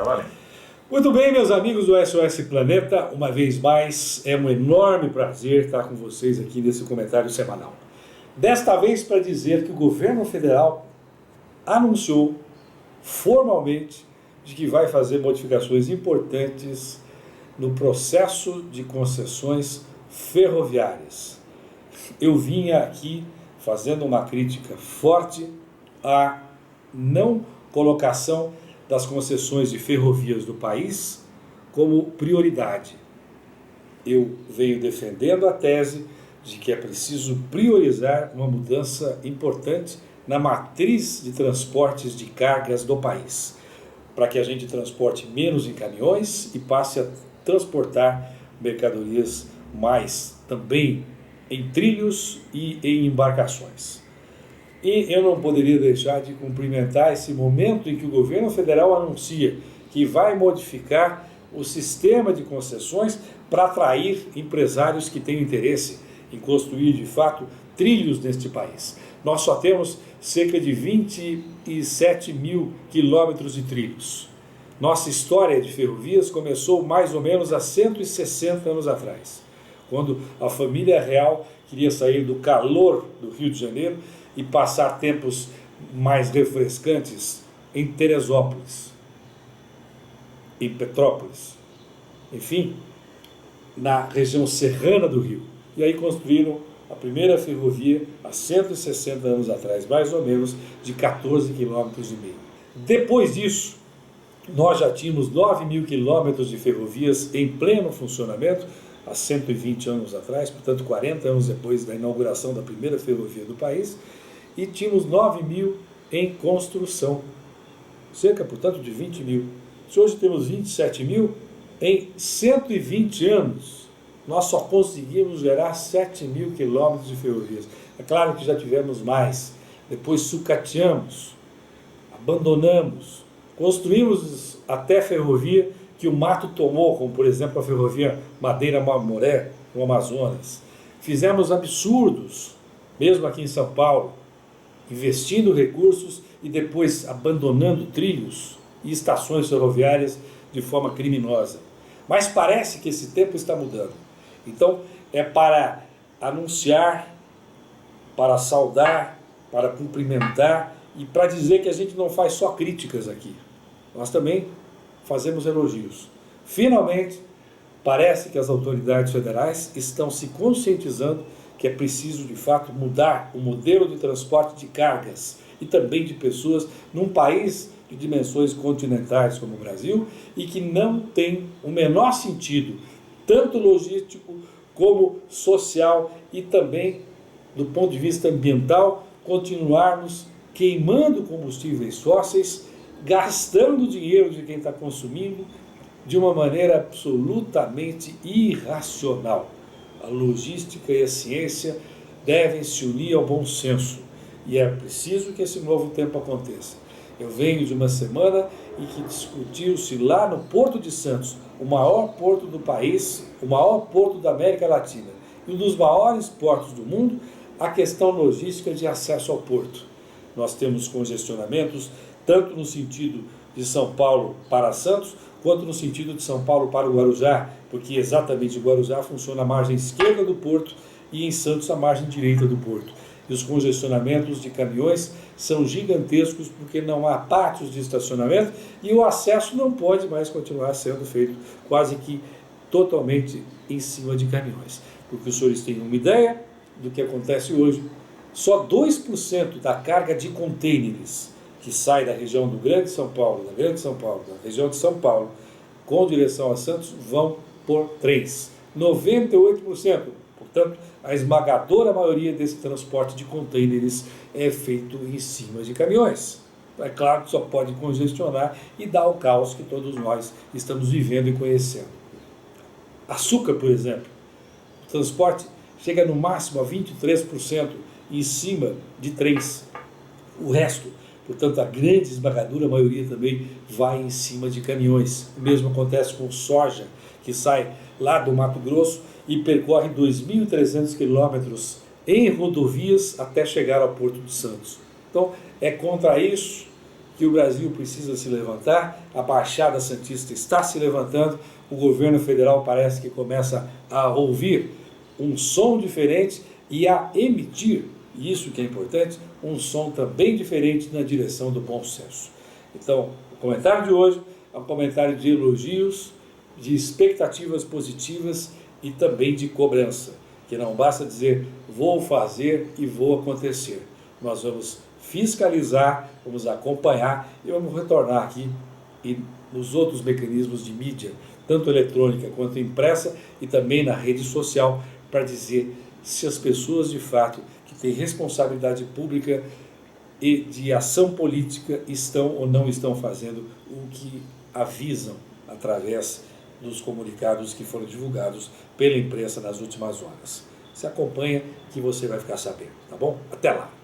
Tá valendo. Muito bem, meus amigos do SOS Planeta, uma vez mais é um enorme prazer estar com vocês aqui nesse comentário semanal. Desta vez para dizer que o governo federal anunciou formalmente de que vai fazer modificações importantes no processo de concessões ferroviárias. Eu vinha aqui fazendo uma crítica forte à não colocação das concessões de ferrovias do país como prioridade. Eu venho defendendo a tese de que é preciso priorizar uma mudança importante na matriz de transportes de cargas do país, para que a gente transporte menos em caminhões e passe a transportar mercadorias mais também em trilhos e em embarcações. E eu não poderia deixar de cumprimentar esse momento em que o governo federal anuncia que vai modificar o sistema de concessões para atrair empresários que têm interesse em construir de fato trilhos neste país. Nós só temos cerca de 27 mil quilômetros de trilhos. Nossa história de ferrovias começou mais ou menos há 160 anos atrás, quando a família real queria sair do calor do Rio de Janeiro e passar tempos mais refrescantes em Teresópolis, em Petrópolis, enfim, na região serrana do Rio. E aí construíram a primeira ferrovia há 160 anos atrás, mais ou menos, de 14,5 quilômetros. Depois disso, nós já tínhamos 9 mil quilômetros de ferrovias em pleno funcionamento, há 120 anos atrás, portanto 40 anos depois da inauguração da primeira ferrovia do país, e tínhamos 9 mil em construção, cerca, portanto, de 20 mil. Se hoje temos 27 mil, em 120 anos, nós só conseguimos gerar 7 mil quilômetros de ferrovias. É claro que já tivemos mais, depois sucateamos, abandonamos, construímos até ferrovia que o mato tomou, como por exemplo a ferrovia Madeira-Mamoré, no Amazonas. Fizemos absurdos, mesmo aqui em São Paulo, investindo recursos e depois abandonando trilhos e estações ferroviárias de forma criminosa. Mas parece que esse tempo está mudando. Então é para anunciar, para saudar, para cumprimentar e para dizer que a gente não faz só críticas aqui. Nós também fazemos elogios. Finalmente, parece que as autoridades federais estão se conscientizando que é preciso, de fato, mudar o modelo de transporte de cargas e também de pessoas num país de dimensões continentais como o Brasil e que não tem o menor sentido, tanto logístico como social e também, do ponto de vista ambiental, continuarmos queimando combustíveis fósseis, gastando dinheiro de quem está consumindo de uma maneira absolutamente irracional. A logística e a ciência devem se unir ao bom senso e é preciso que esse novo tempo aconteça. Eu venho de uma semana em que discutiu-se lá no Porto de Santos, o maior porto do país, o maior porto da América Latina e um dos maiores portos do mundo, a questão logística de acesso ao porto. Nós temos congestionamentos tanto no sentido de São Paulo para Santos, quanto no sentido de São Paulo para o Guarujá, porque exatamente o Guarujá funciona à margem esquerda do porto e em Santos a margem direita do porto. E os congestionamentos de caminhões são gigantescos porque não há pátios de estacionamento e o acesso não pode mais continuar sendo feito quase que totalmente em cima de caminhões. Porque os senhores têm uma ideia do que acontece hoje, só 2% da carga de contêineres que sai da região do Grande São Paulo, da região de São Paulo, com direção a Santos, vão por trens. 98%. Portanto, a esmagadora maioria desse transporte de contêineres é feito em cima de caminhões. É claro que só pode congestionar e dar o caos que todos nós estamos vivendo e conhecendo. Açúcar, por exemplo, o transporte chega no máximo a 23% em cima de trens. O resto, portanto, a grande esmagadora maioria também vai em cima de caminhões. O mesmo acontece com soja, que sai lá do Mato Grosso e percorre 2.300 quilômetros em rodovias até chegar ao Porto de Santos. Então, é contra isso que o Brasil precisa se levantar, a Baixada Santista está se levantando, o governo federal parece que começa a ouvir um som diferente e a emitir, e isso que é importante, um som também diferente na direção do bom senso. Então, o comentário de hoje é um comentário de elogios, de expectativas positivas e também de cobrança, que não basta dizer vou fazer e vou acontecer. Nós vamos fiscalizar, vamos acompanhar e vamos retornar aqui e nos outros mecanismos de mídia, tanto eletrônica quanto impressa e também na rede social, para dizer se as pessoas de fato que têm responsabilidade pública e de ação política estão ou não estão fazendo o que avisam através dos comunicados que foram divulgados pela imprensa nas últimas horas. Se acompanha que você vai ficar sabendo, tá bom? Até lá!